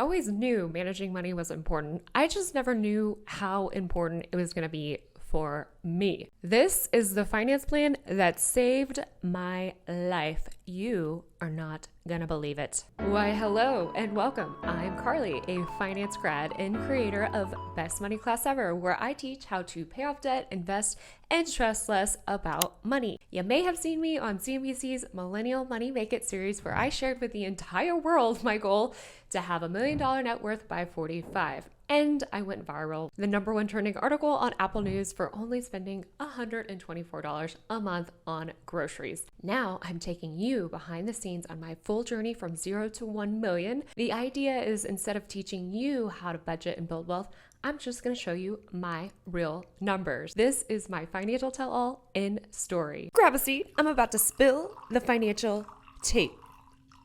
always knew managing money was important. I just never knew how important it was going to be for me. This is the finance plan that saved my life. You are not gonna believe it. Why, hello and welcome. I'm Carly, a finance grad and creator of Best Money Class Ever, where I teach how to pay off debt, invest, and stress less about money. You may have seen me on CNBC's Millennial Money Make It series, where I shared with the entire world my goal to have $1 million net worth by 45. And I went viral, the #1 trending article on Apple News for only spending $124 a month on groceries. Now I'm taking you behind the scenes on my full journey from 0 to 1 million. The idea is, instead of teaching you how to budget and build wealth, I'm just going to show you my real numbers. This is my financial tell-all in story. Grab a seat. I'm about to spill the financial tea.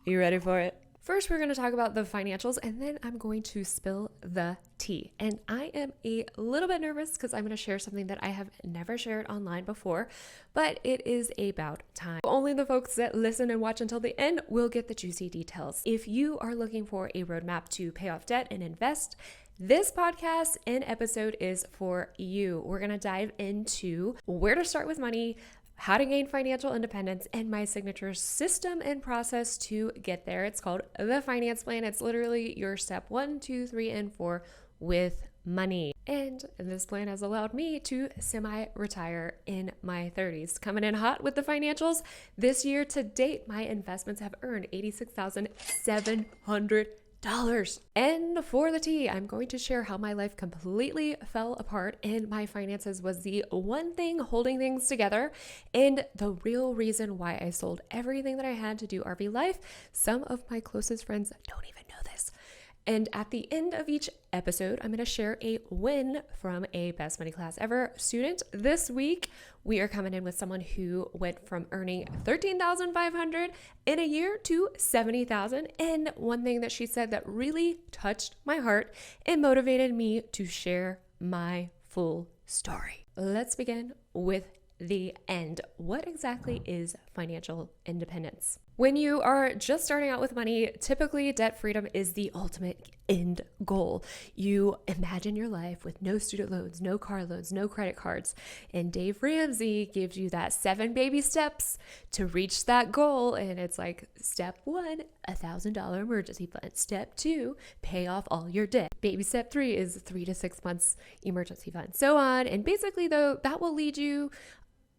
You ready for it? First, we're going to talk about the financials, and then I'm going to spill the tea. And I am a little bit nervous because I'm going to share something that I have never shared online before, but it is about time. Only the folks that listen and watch until the end will get the juicy details. If you are looking for a roadmap to pay off debt and invest, this podcast and episode is for you. We're going to dive into where to start with money, how to gain financial independence, and my signature system and process to get there. It's called the finance plan. It's literally your step 1, 2, 3, and 4 with money. And this plan has allowed me to semi-retire in my 30s. Coming in hot with the financials. This year to date, my investments have earned $86,700. And for the tea, I'm going to share how my life completely fell apart and my finances was the one thing holding things together, and the real reason why I sold everything that I had to do RV life. Some of my closest friends don't even know this. And at the end of each episode, I'm going to share a win from a Best Money Class Ever student. This week, we are coming in with someone who went from earning $13,500 in a year to $70,000. And one thing that she said that really touched my heart and motivated me to share my full story. Let's begin with the end. What exactly is financial independence? When you are just starting out with money, typically debt freedom is the ultimate end goal. You imagine your life with no student loans, no car loans, no credit cards. And Dave Ramsey gives you that 7 baby steps to reach that goal. And it's like, step 1, $1,000 emergency fund. Step 2, pay off all your debt. Baby step 3 is 3 to 6 months emergency fund, so on. And basically, though, that will lead you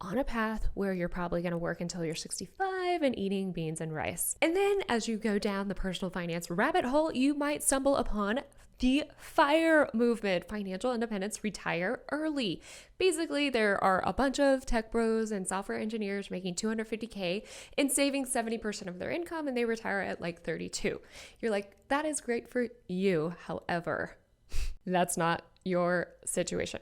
on a path where you're probably going to work until you're 65 and eating beans and rice. And then as you go down the personal finance rabbit hole, you might stumble upon the FIRE movement, financial independence, retire early. Basically, there are a bunch of tech bros and software engineers making $250K and saving 70% of their income, and they retire at like 32. You're like, that is great for you. However, that's not your situation.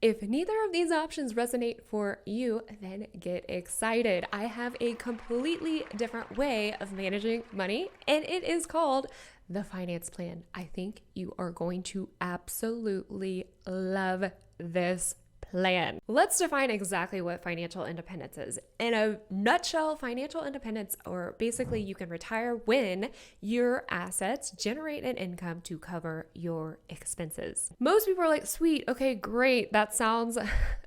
If neither of these options resonate for you, then get excited. I have a completely different way of managing money, and it is called the finance plan. I think you are going to absolutely love this plan. Let's define exactly what financial independence is. In a nutshell, financial independence, or basically you can retire when your assets generate an income to cover your expenses. Most people are like, sweet, okay, great. That sounds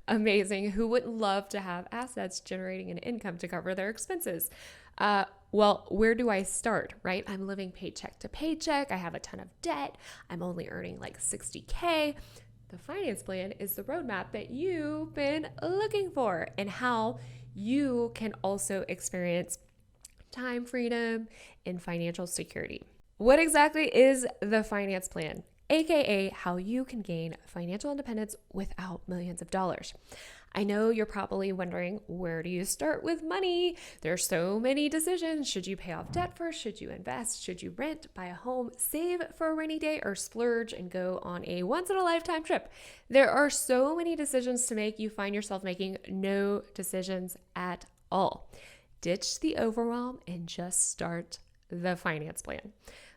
amazing. Who wouldn't love to have assets generating an income to cover their expenses? Well, where do I start, right? I'm living paycheck to paycheck. I have a ton of debt. I'm only earning like 60K. The finance plan is the roadmap that you've been looking for, and how you can also experience time freedom and financial security. What exactly is the finance plan? AKA how you can gain financial independence without millions of dollars. I know you're probably wondering, where do you start with money? There's so many decisions. Should you pay off debt first? Should you invest? Should you rent, buy a home, save for a rainy day, or splurge and go on a once-in-a-lifetime trip? There are so many decisions to make. You find yourself making no decisions at all. Ditch the overwhelm and just start the finance plan.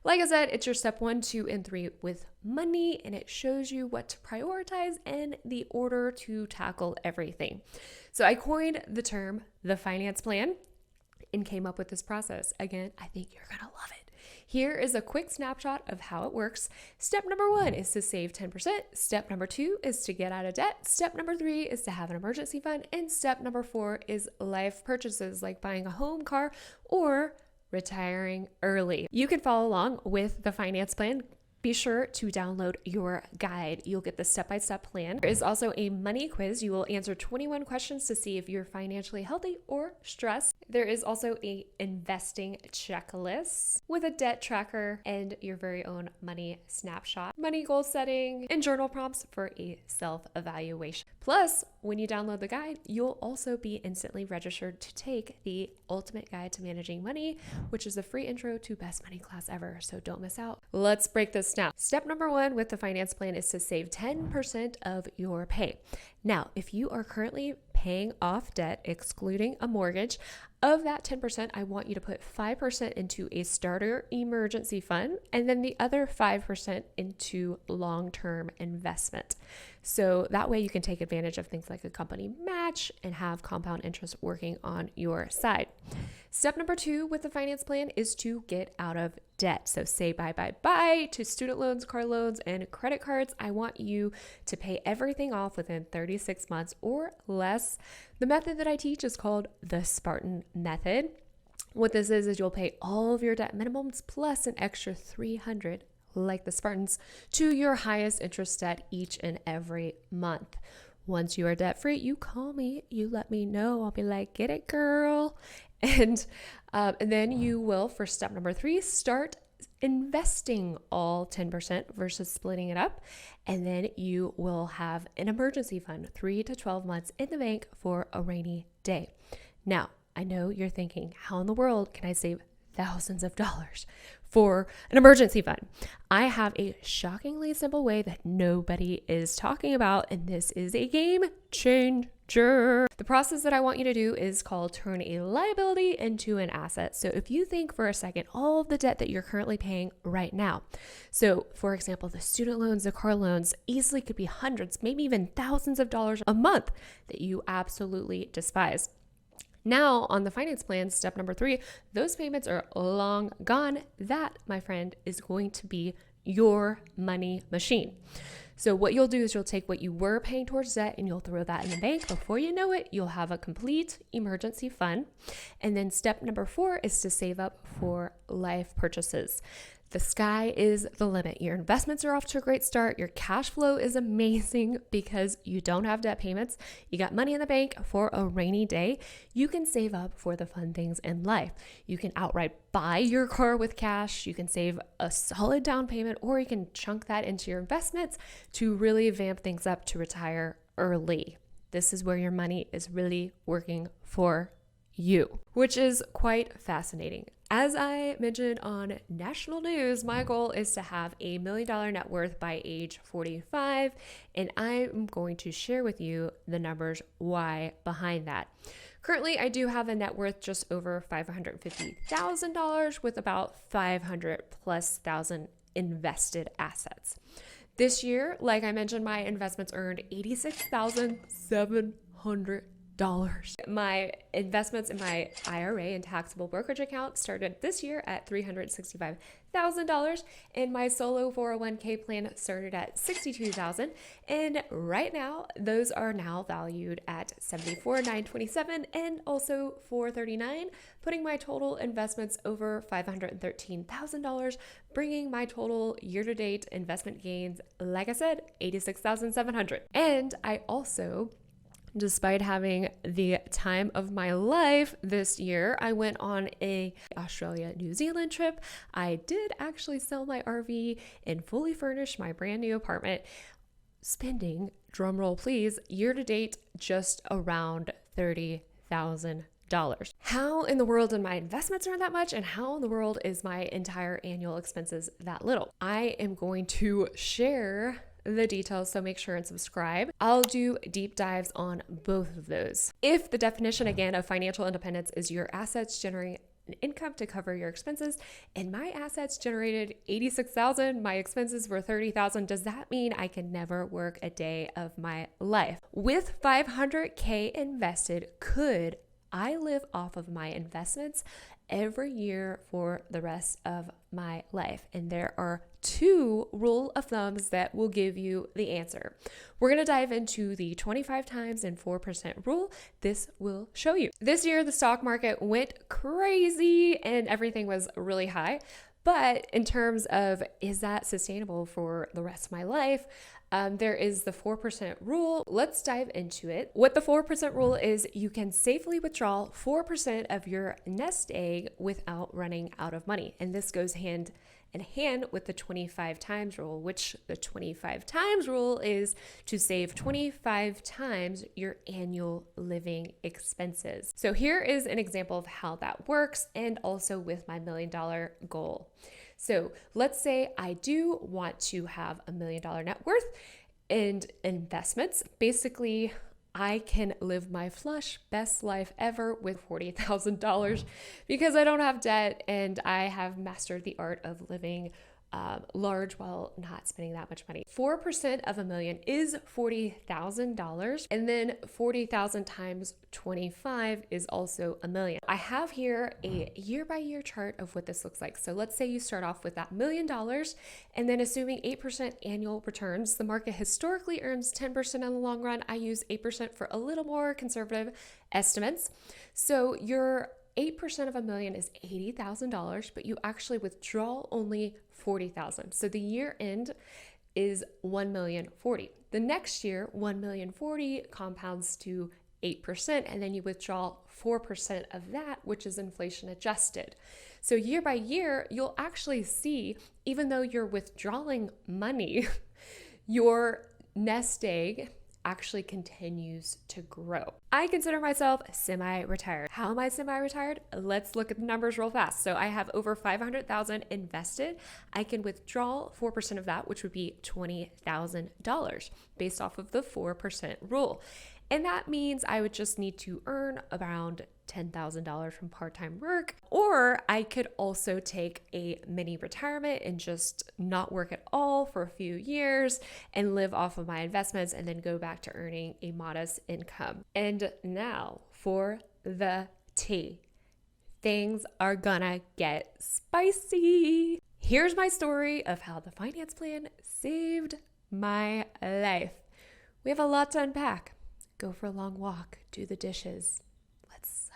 Like I said, it's your step 1, 2, and 3 with money, and it shows you what to prioritize and the order to tackle everything. So I coined the term the finance plan and came up with this process. Again, I think you're going to love it. Here is a quick snapshot of how it works. Step number 1 is to save 10%. Step number 2 is to get out of debt. Step number 3 is to have an emergency fund. And step number 4 is life purchases like buying a home, car, or retiring early. You can follow along with the finance plan. Be sure to download your guide. You'll get the step-by-step plan. There is also a money quiz. You will answer 21 questions to see if you're financially healthy or stressed. There is also a investing checklist with a debt tracker and your very own money snapshot, money goal setting, and journal prompts for a self-evaluation. Plus, when you download the guide, you'll also be instantly registered to take the Ultimate Guide to Managing Money, which is a free intro to best money class ever. So don't miss out. Let's break this down. Step number 1 with the finance plan is to save 10% of your pay. Now, if you are currently paying off debt, excluding a mortgage, of that 10%, I want you to put 5% into a starter emergency fund and then the other 5% into long-term investment. So that way you can take advantage of things like a company match and have compound interest working on your side. Step number 2 with the finance plan is to get out of debt. So say bye to student loans, car loans, and credit cards. I want you to pay everything off within 36 months or less. The method that I teach is called the Spartan method. What this is you'll pay all of your debt minimums plus an extra $300, like the Spartans, to your highest interest debt each and every month. Once you are debt free, you call me, you let me know. I'll be like, get it, girl. And then you will, for step number 3, start investing all 10% versus splitting it up. And then you will have an emergency fund, 3 to 12 months in the bank for a rainy day. Now, I know you're thinking, how in the world can I save thousands of dollars for an emergency fund? I have a shockingly simple way that nobody is talking about, and this is a game changer. The process that I want you to do is called turn a liability into an asset. So if you think for a second, all of the debt that you're currently paying right now. So for example, the student loans, the car loans easily could be hundreds, maybe even thousands of dollars a month that you absolutely despise. Now, on the finance plan, step number 3, those payments are long gone. That, my friend, is going to be your money machine. So what you'll do is you'll take what you were paying towards debt and you'll throw that in the bank. Before you know it, you'll have a complete emergency fund. And then step number 4 is to save up for life purchases. The sky is the limit. Your investments are off to a great start. Your cash flow is amazing because you don't have debt payments. You got money in the bank for a rainy day. You can save up for the fun things in life. You can outright buy your car with cash. You can save a solid down payment, or you can chunk that into your investments to really vamp things up to retire early. This is where your money is really working for you, which is quite fascinating. As I mentioned on national news, my goal is to have $1 million net worth by age 45, and I'm going to share with you the numbers why behind that. Currently, I do have a net worth just over $550,000 with about 500,000+ invested assets. This year, like I mentioned, my investments earned $86,700. My investments in my IRA and taxable brokerage account started this year at $365,000, and my solo 401k plan started at $62,000. And right now, those are now valued at $74,927 and also $439, putting my total investments over $513,000, bringing my total year-to-date investment gains, like I said, $86,700. And I also, despite having the time of my life this year, I went on a Australia-New Zealand trip. I did actually sell my RV and fully furnish my brand new apartment, spending, drumroll please, year to date just around $30,000. How in the world did my investments earn that much, and how in the world is my entire annual expenses that little? I am going to share the details, so make sure and subscribe. I'll do deep dives on both of those. If the definition again of financial independence is your assets generating an income to cover your expenses, and my assets generated $86,000, my expenses were $30,000, does that mean I can never work a day of my life? With $500K invested, could I live off of my investments every year for the rest of my life. And there are 2 rule of thumbs that will give you the answer. We're going to dive into the 25 times and 4% rule. This will show you. This year, the stock market went crazy and everything was really high. But in terms of, is that sustainable for the rest of my life? There is the 4% rule. Let's dive into it. What the 4% rule is, you can safely withdraw 4% of your nest egg without running out of money. And this goes hand in hand with the 25 times rule, which the 25 times rule is to save 25 times your annual living expenses. So here is an example of how that works, and also with my $1 million goal. So let's say I do want to have $1 million net worth and investments. Basically, I can live my flush best life ever with $40,000 because I don't have debt and I have mastered the art of living large while not spending that much money. 4% of $1 million is $40,000, and then 40,000 times 25 is also $1 million. I have here a year-by-year chart of what this looks like. So let's say you start off with that $1 million, and then assuming 8% annual returns, the market historically earns 10% in the long run. I use 8% for a little more conservative estimates. So your 8% of $1 million is $80,000, but you actually withdraw only $40,000. So the year end is $1,040,000. The next year, $1,040,000 compounds to 8%, and then you withdraw 4% of that, which is inflation adjusted. So year by year, you'll actually see, even though you're withdrawing money, your nest egg actually continues to grow. I consider myself semi-retired. How am I semi-retired? Let's look at the numbers real fast. So I have over $500,000 invested. I can withdraw 4% of that, which would be $20,000 based off of the 4% rule. And that means I would just need to earn around $10,000 from part-time work, or I could also take a mini retirement and just not work at all for a few years and live off of my investments and then go back to earning a modest income. And now for the tea. Things are gonna get spicy. Here's my story of how the finance plan saved my life. We have a lot to unpack. Go for a long walk, do the dishes. Let's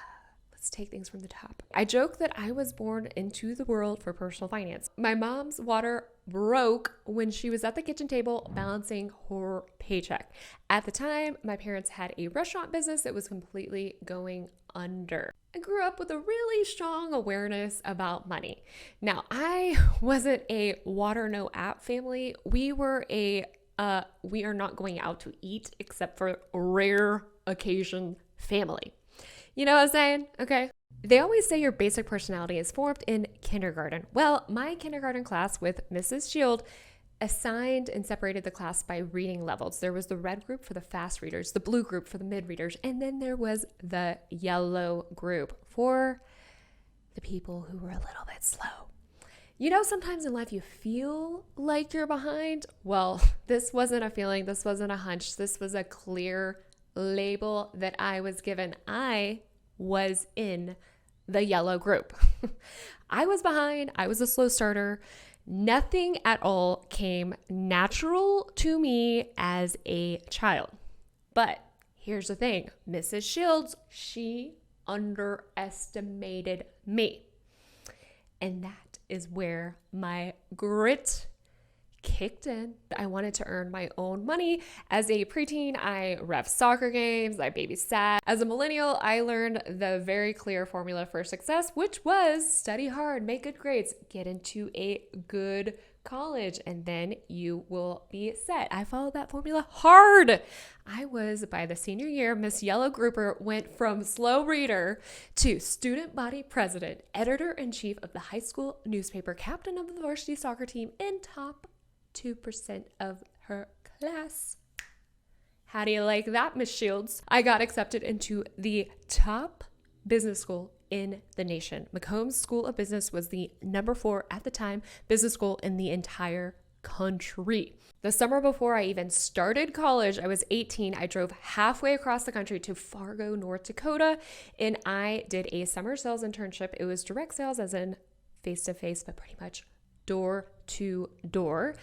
take things from the top. I joke that I was born into the world for personal finance. My mom's water broke when she was at the kitchen table balancing her paycheck. At the time, my parents had a restaurant business that was completely going under. I grew up with a really strong awareness about money. Now, I wasn't a water no app family. We are not going out to eat except for rare occasion family. You know what I'm saying? Okay. They always say your basic personality is formed in kindergarten. Well, my kindergarten class with Mrs. Shield assigned and separated the class by reading levels. There was the red group for the fast readers, the blue group for the mid readers, and then there was the yellow group for the people who were a little bit slow. You know, sometimes in life you feel like you're behind. Well, this wasn't a feeling. This wasn't a hunch. This was a clear label that I was given. I was in the yellow group. I was behind. I was a slow starter. Nothing at all came natural to me as a child. But here's the thing. Mrs. Shields, she underestimated me. And that is where my grit kicked in. I wanted to earn my own money. As a preteen, I ref soccer games, I babysat. As a millennial, I learned the very clear formula for success, which was study hard, make good grades, get into a good college, and then you will be set. I followed that formula hard. I was, by the senior year, Miss Yellow Grouper went from slow reader to student body president, editor-in-chief of the high school newspaper, captain of the varsity soccer team, and top 2% of her class. How do you like that, Miss Shields? I got accepted into the top business school in the nation. McCombs School of Business was the number 4 at the time business school in the entire country. The summer before I even started college, I was 18. I drove halfway across the country to Fargo, North Dakota, and I did a summer sales internship. It was direct sales, as in face-to-face, but pretty much door to door.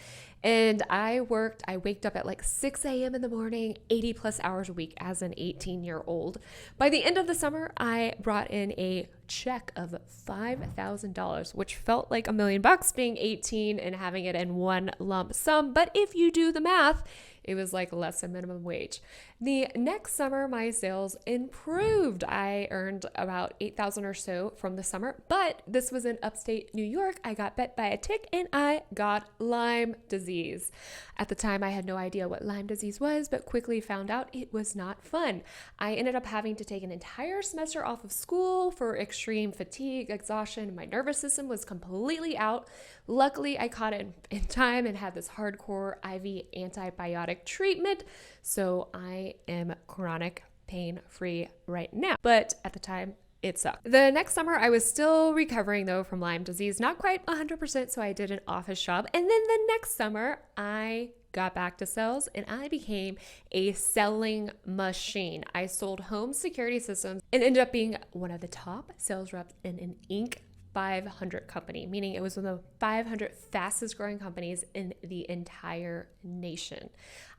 And I waked up at like 6 a.m. in the morning, 80 plus hours a week as an 18-year-old. By the end of the summer, I brought in a check of $5,000, which felt like $1 million being 18 and having it in one lump sum. But if you do the math, it was like less than minimum wage. The next summer, my sales improved. I earned about $8,000 or so from the summer, but this was in upstate New York. I got bit by a tick and I got Lyme disease. At the time, I had no idea what Lyme disease was, but quickly found out it was not fun. I ended up having to take an entire semester off of school for extreme fatigue, exhaustion. My nervous system was completely out. Luckily, I caught it in time and had this hardcore IV antibiotic treatment, so I am chronic pain-free right now. But at the time, it sucked. The next summer, I was still recovering though from Lyme disease, not quite 100%, so I did an office job. And then the next summer, I got back to sales and I became a selling machine. I sold home security systems and ended up being one of the top sales reps in an Inc. 500 company, meaning it was one of the 500 fastest growing companies in the entire nation.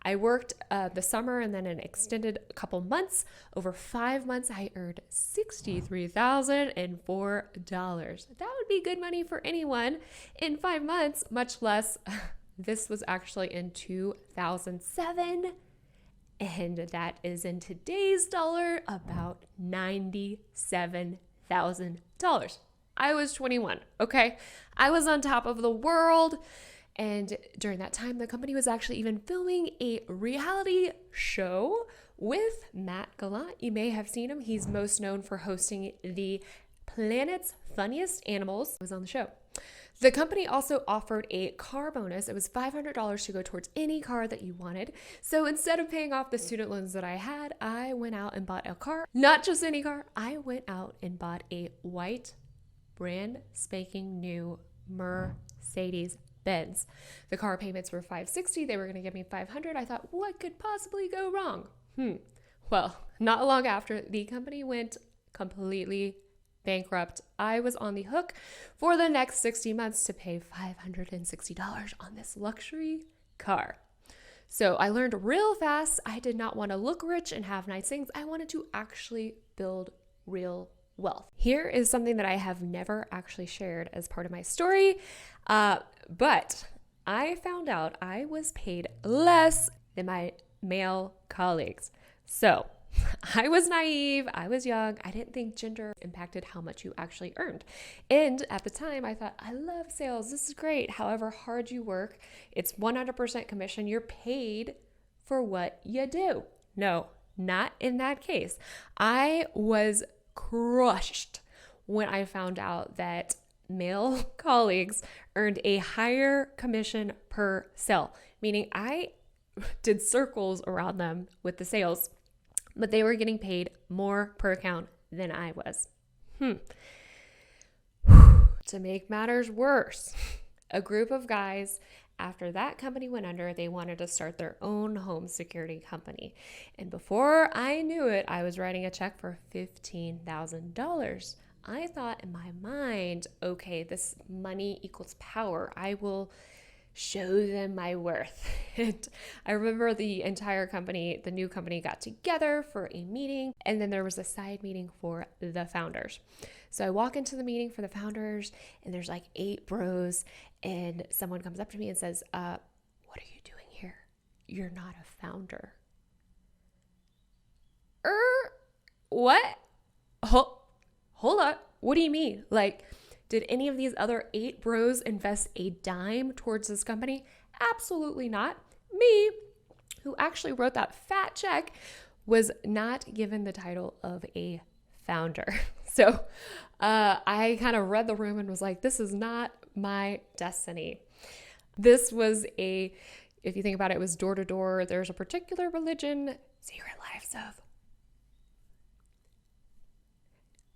I worked the summer and then an extended couple months. Over 5 months, I earned $63,004. That would be good money for anyone in 5 months, much less. This was actually in 2007. And that is in today's dollar about $97,000. I was 21, okay? I was on top of the world. And during that time, the company was actually even filming a reality show with Matt Gallant. You may have seen him. He's most known for hosting the Planet's Funniest Animals. He was on the show. The company also offered a car bonus. It was $500 to go towards any car that you wanted. So instead of paying off the student loans that I had, I went out and bought a car. Not just any car. I went out and bought a white, brand spanking new Mercedes Benz. The car payments were $560. They were going to give me $500. I thought, what could possibly go wrong? Well, not long after, the company went completely bankrupt. I was on the hook for the next 60 months to pay $560 on this luxury car. So I learned real fast. I did not want to look rich and have nice things. I wanted to actually build real wealth. Here is something that I have never actually shared as part of my story, but I found out I was paid less than my male colleagues. So I was naive, I was young, I didn't think gender impacted how much you actually earned. And at the time I thought, I love sales, this is great. However hard you work, it's 100% commission, you're paid for what you do. No, not in that case. I was crushed when I found out that male colleagues earned a higher commission per sale, meaning I did circles around them with the sales, but they were getting paid more per account than I was. To make matters worse, a group of guys, after that company went under, they wanted to start their own home security company. And before I knew it, I was writing a check for $15,000. I thought in my mind, okay, this money equals power. I will show them my worth. And I remember the entire company, the new company, got together for a meeting, and then there was a side meeting for the founders. So I walk into the meeting for the founders, and there's like 8 bros, and someone comes up to me and says, what are you doing here? You're not a founder. What? Hold up. What do you mean? Like, did any of these other 8 bros invest a dime towards this company? Absolutely not. Me, who actually wrote that fat check, was not given the title of a founder. So I kind of read the room and was like, this is not my destiny. This was if you think about it, it was door to door. There's a particular religion, Secret Lives of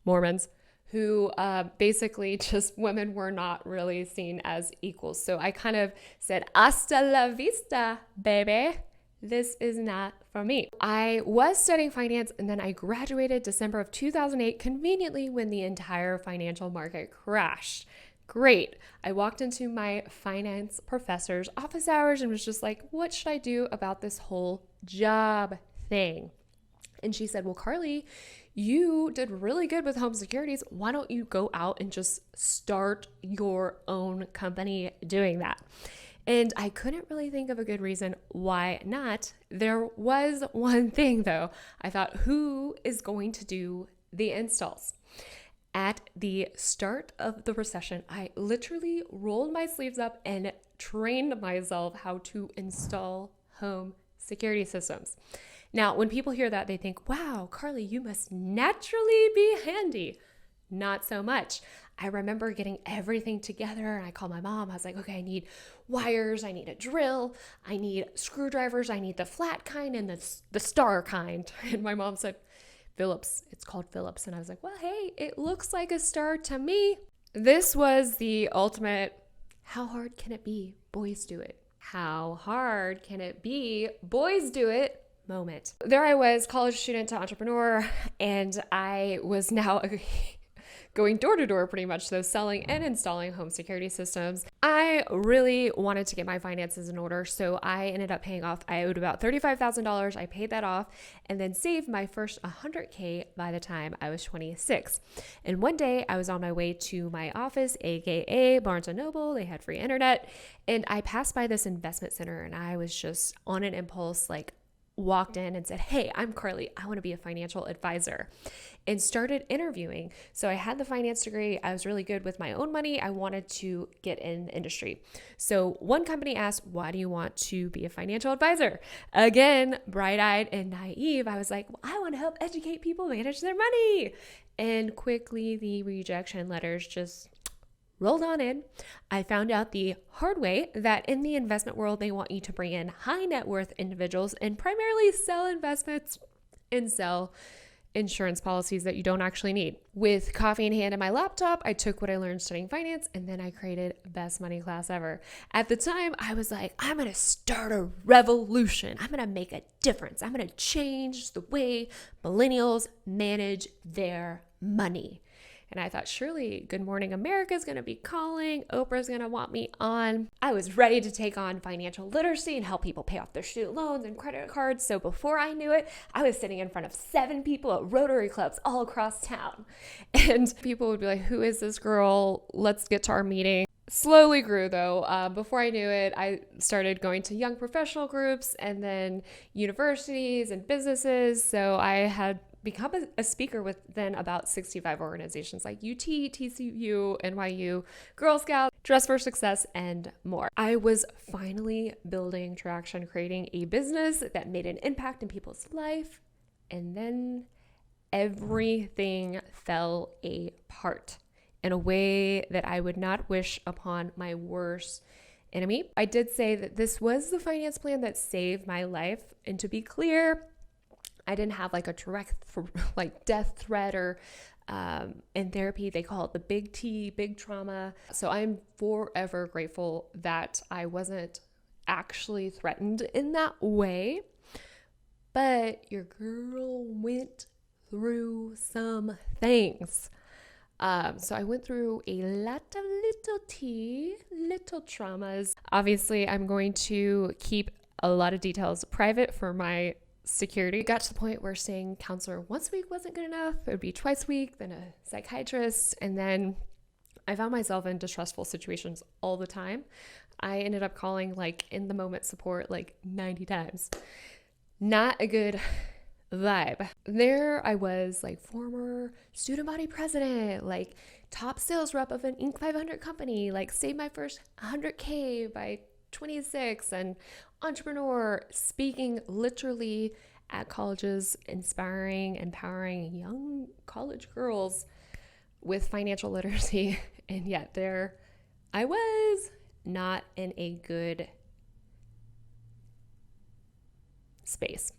Mormons, who basically just women were not really seen as equals. So I kind of said, hasta la vista, baby. This is not for me. I was studying finance and then I graduated December of 2008, conveniently when the entire financial market crashed. Great. I walked into my finance professor's office hours and was just like, what should I do about this whole job thing? And she said, well, Carly, you did really good with home securities. Why don't you go out and just start your own company doing that? And I couldn't really think of a good reason why not. There was one thing though. I thought, who is going to do the installs? At the start of the recession, I literally rolled my sleeves up and trained myself how to install home security systems. Now, when people hear that, they think, wow, Carly, you must naturally be handy. Not so much. I remember getting everything together and I called my mom. I was like, okay, I need wires, I need a drill, I need screwdrivers, I need the flat kind and the star kind. And my mom said, Phillips, it's called Phillips. And I was like, well, hey, it looks like a star to me. This was the ultimate, how hard can it be? Boys do it. How hard can it be? Boys do it moment. There I was, college student to entrepreneur, and I was now going door to door pretty much, though, selling and installing home security systems. I really wanted to get my finances in order, so I ended up paying off. I owed about $35,000. I paid that off and then saved my first $100K by the time I was 26. And one day I was on my way to my office, aka Barnes & Noble. They had free internet, and I passed by this investment center, and I was just on an impulse, like, walked in and said, hey, I'm Carly. I want to be a financial advisor, and started interviewing. So I had the finance degree. I was really good with my own money. I wanted to get in the industry. So one company asked, why do you want to be a financial advisor? Again, bright-eyed and naive. I was like, well, I want to help educate people manage their money. And quickly the rejection letters just rolled on in. I found out the hard way that in the investment world, they want you to bring in high net worth individuals and primarily sell investments and sell insurance policies that you don't actually need. With coffee in hand and my laptop, I took what I learned studying finance, and then I created best money class ever. At the time, I was like, I'm going to start a revolution. I'm going to make a difference. I'm going to change the way millennials manage their money. And I thought, surely Good Morning America is going to be calling. Oprah's going to want me on. I was ready to take on financial literacy and help people pay off their student loans and credit cards. So before I knew it, I was sitting in front of 7 people at Rotary clubs all across town. And people would be like, who is this girl? Let's get to our meeting. Slowly grew though. Before I knew it, I started going to young professional groups and then universities and businesses. So I had become a speaker with then about 65 organizations like UT, TCU, NYU, Girl Scouts, Dress for Success, and more. I was finally building traction, creating a business that made an impact in people's life, and then everything fell apart in a way that I would not wish upon my worst enemy. I did say that this was the finance plan that saved my life, and to be clear, I didn't have like a direct death threat or in therapy, they call it the big T, big trauma. So I'm forever grateful that I wasn't actually threatened in that way. But your girl went through some things. So I went through a lot of little traumas. Obviously, I'm going to keep a lot of details private for my security. It got to the point where seeing counselor once a week wasn't good enough. It would be twice a week, then a psychiatrist. And then I found myself in distressful situations all the time. I ended up calling like in the moment support like 90 times. Not a good vibe. There I was, like former student body president, like top sales rep of an Inc. 500 company, like saved my first 100K by 26, and entrepreneur, speaking literally at colleges, inspiring, empowering young college girls with financial literacy. And yet there I was, not in a good space.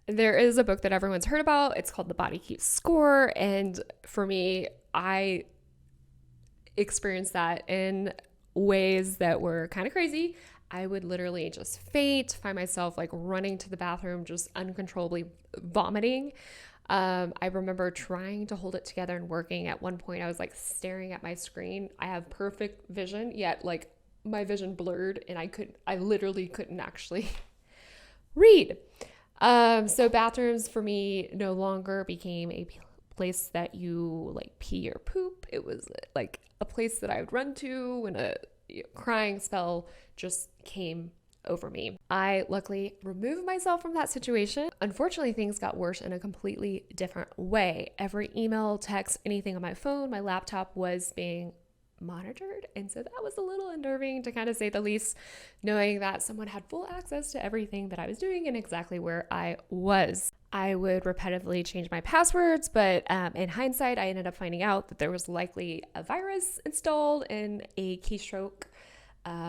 There is a book that everyone's heard about. It's called The Body Keeps Score. And for me, I experienced that in ways that were kind of crazy. I would literally just faint, find myself like running to the bathroom, just uncontrollably vomiting. I remember trying to hold it together and working. At one point, I was like staring at my screen. I have perfect vision, yet like my vision blurred, and I literally couldn't actually read. So bathrooms for me no longer became a place that you like pee or poop. It was like a place that I would run to when a crying spell just came over me. I luckily removed myself from that situation. Unfortunately, things got worse in a completely different way. Every email, text, anything on my phone, my laptop was being monitored. And so that was a little unnerving, to kind of say the least, knowing that someone had full access to everything that I was doing and exactly where I was. I would repetitively change my passwords, but in hindsight, I ended up finding out that there was likely a virus installed in a keystroke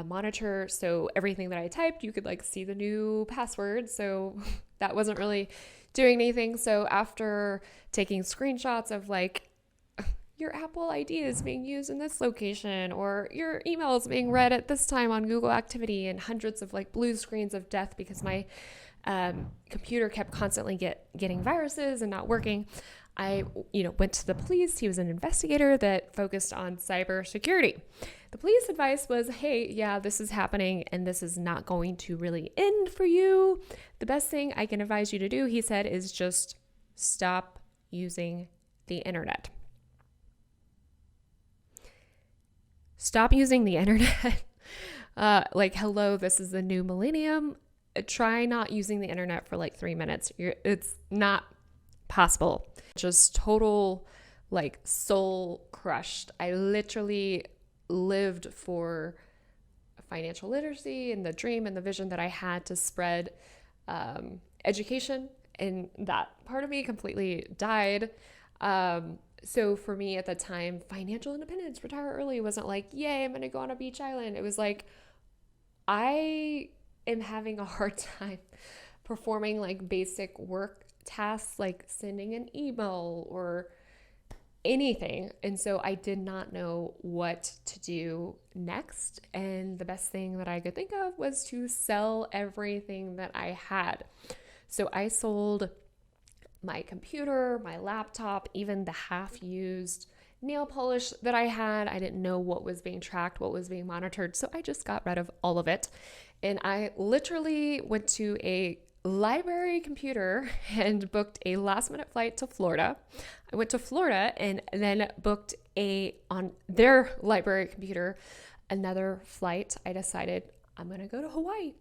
monitor. So everything that I typed, you could like see the new password. So that wasn't really doing anything. So after taking screenshots of like, your Apple ID is being used in this location, or your email is being read at this time on Google Activity, and hundreds of like blue screens of death because my computer kept constantly getting viruses and not working. I, went to the police. He was an investigator that focused on cybersecurity. The police advice was, hey, yeah, this is happening and this is not going to really end for you. The best thing I can advise you to do, he said, is just stop using the internet. Stop using the internet. Hello, this is the new millennium. Try not using the internet for like 3 minutes. It's not possible. Just total like soul crushed. I literally lived for financial literacy and the dream and the vision that I had to spread education, and that part of me completely died. So for me at the time, financial independence, retire early wasn't like, yay, I'm going to go on a beach island. It was like, I am having a hard time performing like basic work tasks, like sending an email or anything. And so I did not know what to do next. And the best thing that I could think of was to sell everything that I had. So I sold my computer, my laptop, even the half-used nail polish that I had. I didn't know what was being tracked, what was being monitored. So I just got rid of all of it. And I literally went to a library computer and booked a last-minute flight to Florida. I went to Florida and then booked on their library computer another flight. I decided I'm going to go to Hawaii.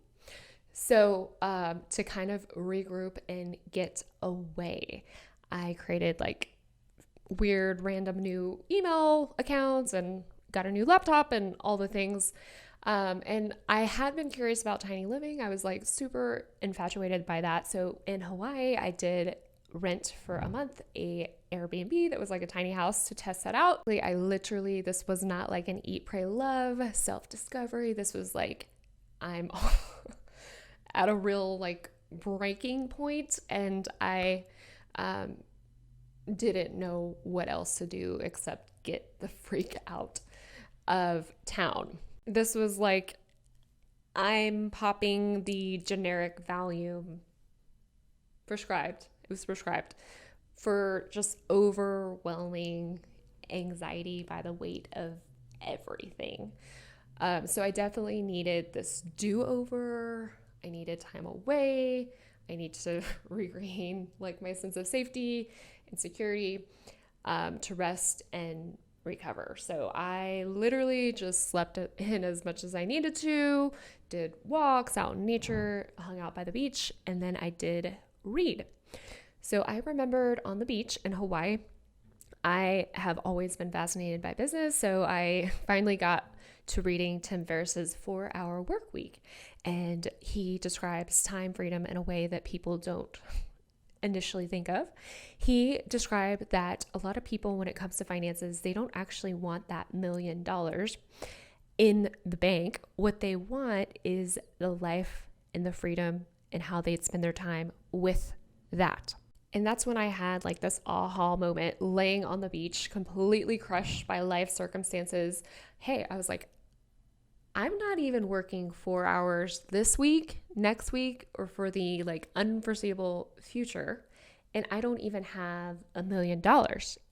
So to kind of regroup and get away, I created like weird random new email accounts and got a new laptop and all the things. And I had been curious about tiny living. I was like super infatuated by that. So in Hawaii, I did rent for a month a Airbnb that was like a tiny house to test that out. This was not like an eat, pray, love, self-discovery. This was like, I'm at a real like breaking point, and I didn't know what else to do except get the freak out of town. This was like, I'm popping the generic Valium prescribed. It was prescribed for just overwhelming anxiety by the weight of everything. So I definitely needed this do-over. I needed time away. I need to regain like my sense of safety and security, to rest and recover. So I literally just slept in as much as I needed to, did walks out in nature, hung out by the beach, and then I did read. So I remembered on the beach in Hawaii, I have always been fascinated by business. So I finally got to reading Tim Ferriss's 4-Hour Work Week. And he describes time freedom in a way that people don't initially think of. He described that a lot of people, when it comes to finances, they don't actually want that $1 million in the bank. What they want is the life and the freedom and how they'd spend their time with that. And that's when I had like this aha moment laying on the beach, completely crushed by life circumstances. Hey, I was like, I'm not even working 4 hours this week, next week, or for the like unforeseeable future. And I don't even have $1 million,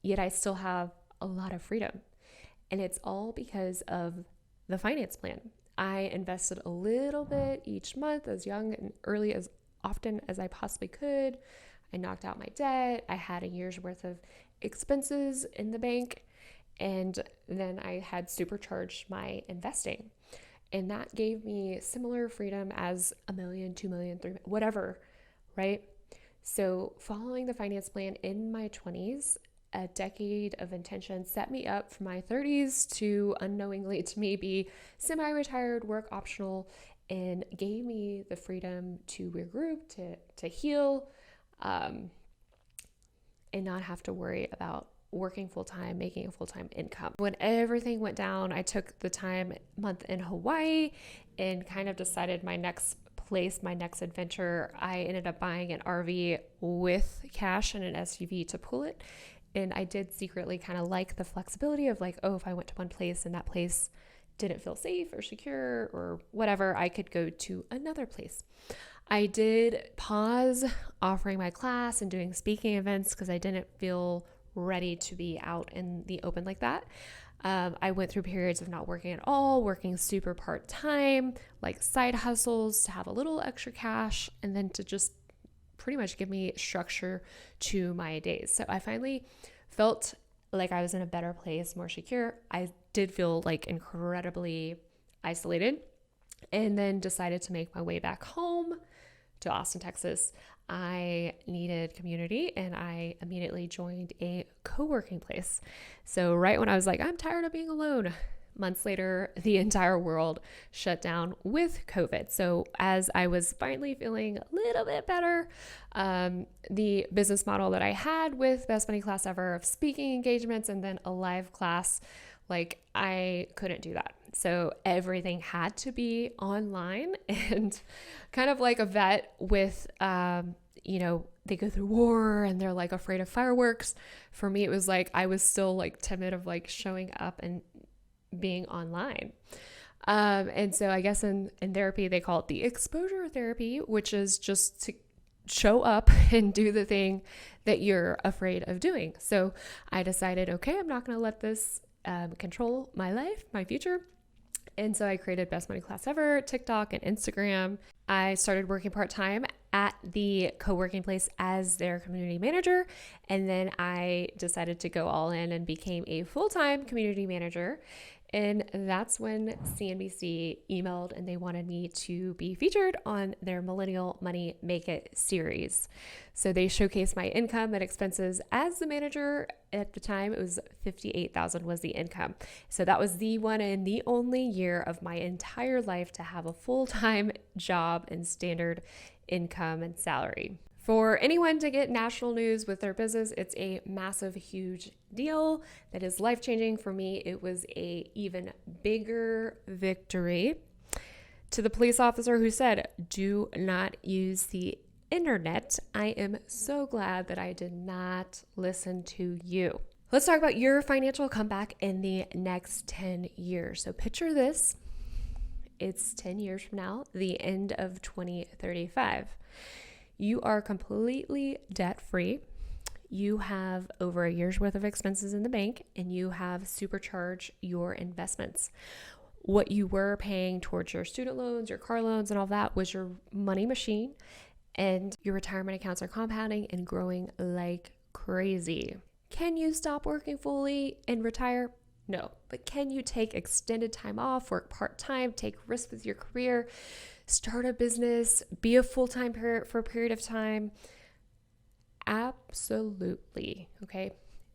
yet I still have a lot of freedom. And it's all because of the finance plan. I invested a little bit each month, as young and early as often as I possibly could. I knocked out my debt. I had a year's worth of expenses in the bank. And then I had supercharged my investing. And that gave me similar freedom as $1 million, $2 million, $3 million, whatever, right? So following the finance plan in my 20s, a decade of intention set me up for my 30s to unknowingly to me be semi-retired, work optional, and gave me the freedom to regroup, to heal, and not have to worry about working full-time, making a full-time income. When everything went down, I took the month in Hawaii and kind of decided my next place, my next adventure. I ended up buying an RV with cash and an SUV to pull it. And I did secretly kind of like the flexibility of like, oh, if I went to one place and that place didn't feel safe or secure or whatever, I could go to another place. I did pause offering my class and doing speaking events because I didn't feel ready to be out in the open like that. I went through periods of not working at all, working super part-time, like side hustles to have a little extra cash, and then to just pretty much give me structure to my days. So I finally felt like I was in a better place, more secure. I did feel like incredibly isolated, and then decided to make my way back home to Austin, Texas. I needed community, and I immediately joined a co-working place. So right when I was like, I'm tired of being alone, months later, the entire world shut down with COVID. So as I was finally feeling a little bit better, the business model that I had with Best Money Class Ever of speaking engagements and then a live class, like I couldn't do that. So everything had to be online, and kind of like a vet with, they go through war and they're like afraid of fireworks. For me, it was like, I was still like timid of like showing up and being online. And so I guess in therapy, they call it the exposure therapy, which is just to show up and do the thing that you're afraid of doing. So I decided, okay, I'm not going to let this control my life, my future. And so I created Best Money Class Ever, TikTok and Instagram. I started working part-time at the co-working place as their community manager. And then I decided to go all in and became a full-time community manager. And that's when CNBC emailed and they wanted me to be featured on their Millennial Money Make It series. So they showcased my income and expenses as the manager. At the time, it was $58,000 was the income. So that was the one and the only year of my entire life to have a full-time job and standard income and salary. For anyone to get national news with their business, it's a massive, huge deal that is life-changing. For me, it was a even bigger victory. To the police officer who said, do not use the internet, I am so glad that I did not listen to you. Let's talk about your financial comeback in the next 10 years. So picture this. It's 10 years from now, the end of 2035. You are completely debt-free. You have over a year's worth of expenses in the bank, and you have supercharged your investments. What you were paying towards your student loans, your car loans, and all that was your money machine, and your retirement accounts are compounding and growing like crazy. Can you stop working fully and retire? No, but can you take extended time off, work part-time, take risks with your career, start a business, be a full-time parent for a period of time? Absolutely. Okay.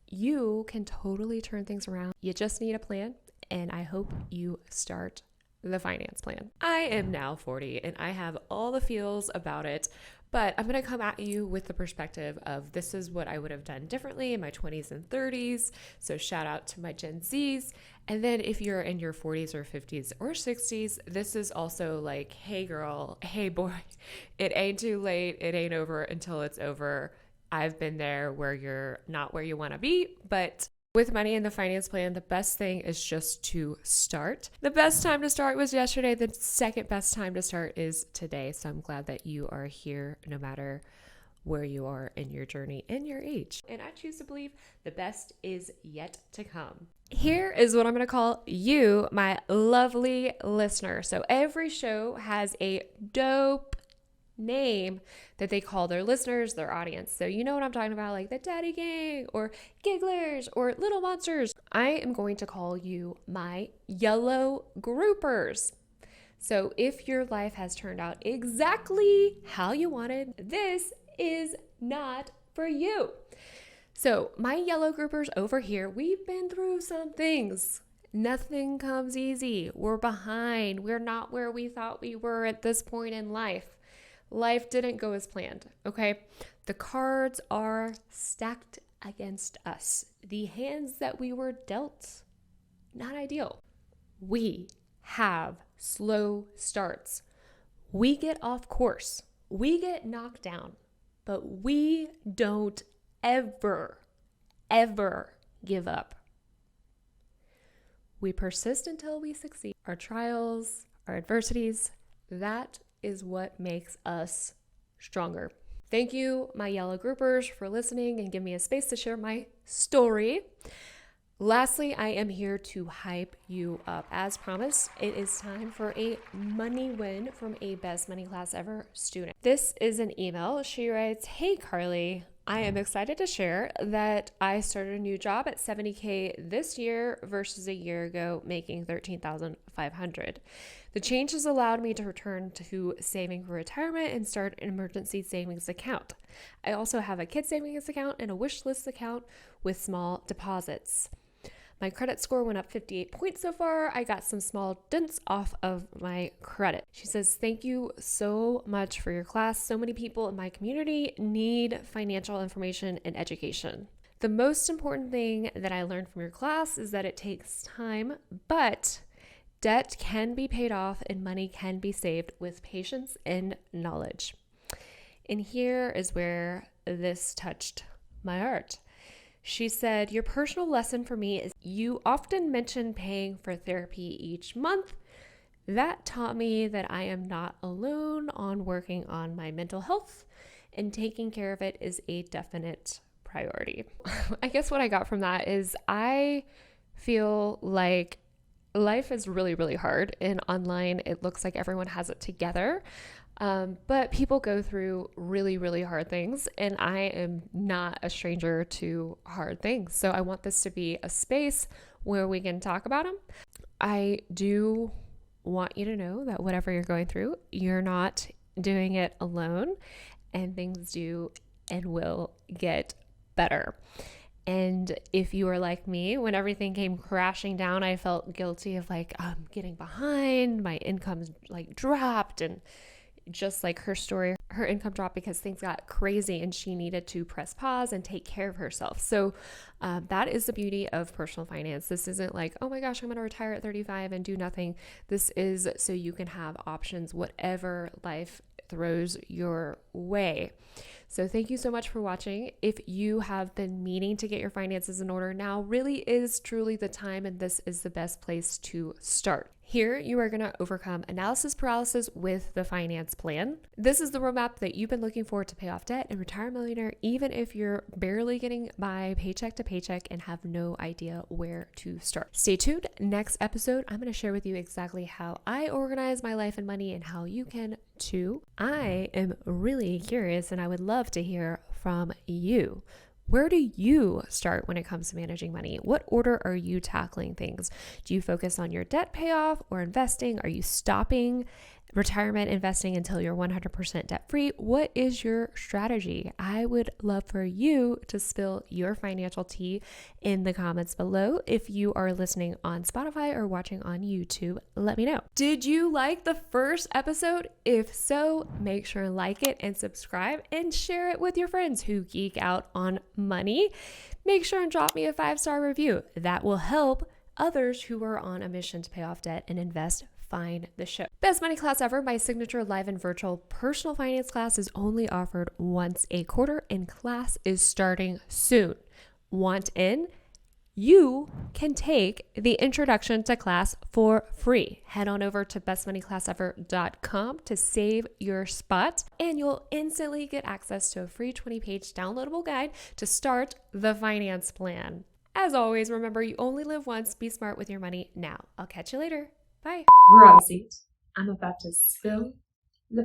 You can totally turn things around. You just need a plan, and I hope you start the finance plan. I am now 40 and I have all the feels about it, but I'm going to come at you with the perspective of this is what I would have done differently in my 20s and 30s. So shout out to my Gen Zs. And then if you're in your 40s or 50s or 60s, this is also like, hey girl, hey boy, it ain't too late. It ain't over until it's over. I've been there where you're not where you want to be, but with money in the finance plan, the best thing is just to start. The best time to start was yesterday. The second best time to start is today. So I'm glad that you are here no matter where you are in your journey and your age. And I choose to believe the best is yet to come. Here is what I'm going to call you, my lovely listener. So every show has a dope name that they call their listeners, their audience. So you know what I'm talking about, like the Daddy Gang or Gigglers or Little Monsters. I am going to call you my yellow groupers. So if your life has turned out exactly how you wanted, this is not for you. So my yellow groupers over here, we've been through some things. Nothing comes easy. We're behind. We're not where we thought we were at this point in life. Life didn't go as planned, okay? The cards are stacked against us. The hands that we were dealt, not ideal. We have slow starts. We get off course. We get knocked down, but we don't ever give up. We persist until we succeed. Our trials, our adversities, that is what makes us stronger. Thank you, my yellow groupers, for listening and give me a space to share my story. Lastly, I am here to hype you up. As promised, it is time for a money win from a Best Money Class Ever student. This is an email. She writes, "Hey Carly, I am excited to share that I started a new job at $70K this year versus a year ago making $13,500. The change has allowed me to return to saving for retirement and start an emergency savings account. I also have a kid savings account and a wish list account with small deposits. My credit score went up 58 points so far. I got some small dents off of my credit." She says, "Thank you so much for your class. So many people in my community need financial information and education. The most important thing that I learned from your class is that it takes time, but debt can be paid off and money can be saved with patience and knowledge." And here is where this touched my heart. She said, "Your personal lesson for me is you often mention paying for therapy each month. That taught me that I am not alone on working on my mental health, and taking care of it is a definite priority." I guess what I got from that is I feel like life is really, really hard, and online it looks like everyone has it together. But people go through really, really hard things, and I am not a stranger to hard things. So I want this to be a space where we can talk about them. I do want you to know that whatever you're going through, you're not doing it alone, and things do and will get better. And if you are like me, when everything came crashing down, I felt guilty of getting behind, my income's dropped, and just like her story, her income dropped because things got crazy and she needed to press pause and take care of herself. So that is the beauty of personal finance. This isn't like, oh my gosh, I'm going to retire at 35 and do nothing. This is so you can have options, whatever life throws your way. So thank you so much for watching. If you have been meaning to get your finances in order, now really is truly the time, and this is the best place to start. Here, you are going to overcome analysis paralysis with the finance plan. This is the roadmap that you've been looking for to pay off debt and retire a millionaire, even if you're barely getting by paycheck to paycheck and have no idea where to start. Stay tuned. Next episode, I'm going to share with you exactly how I organize my life and money and how you can too. I am really curious, and I would love to hear from you. Where do you start when it comes to managing money? What order are you tackling things? Do you focus on your debt payoff or investing? Are you stopping retirement investing until you're 100% debt free? What is your strategy? I would love for you to spill your financial tea in the comments below. If you are listening on Spotify or watching on YouTube, let me know. Did you like the first episode? If so, make sure to like it and subscribe and share it with your friends who geek out on money. Make sure and drop me a 5-star review. That will help others who are on a mission to pay off debt and invest find the show. Best Money Class Ever, my signature live and virtual personal finance class, is only offered once a quarter, and class is starting soon. Want in? You can take the introduction to class for free. Head on over to bestmoneyclassever.com to save your spot, and you'll instantly get access to a free 20-page downloadable guide to start the finance plan. As always, remember, you only live once. Be smart with your money now. I'll catch you later. Bye. Grab a seat. I'm about to spill the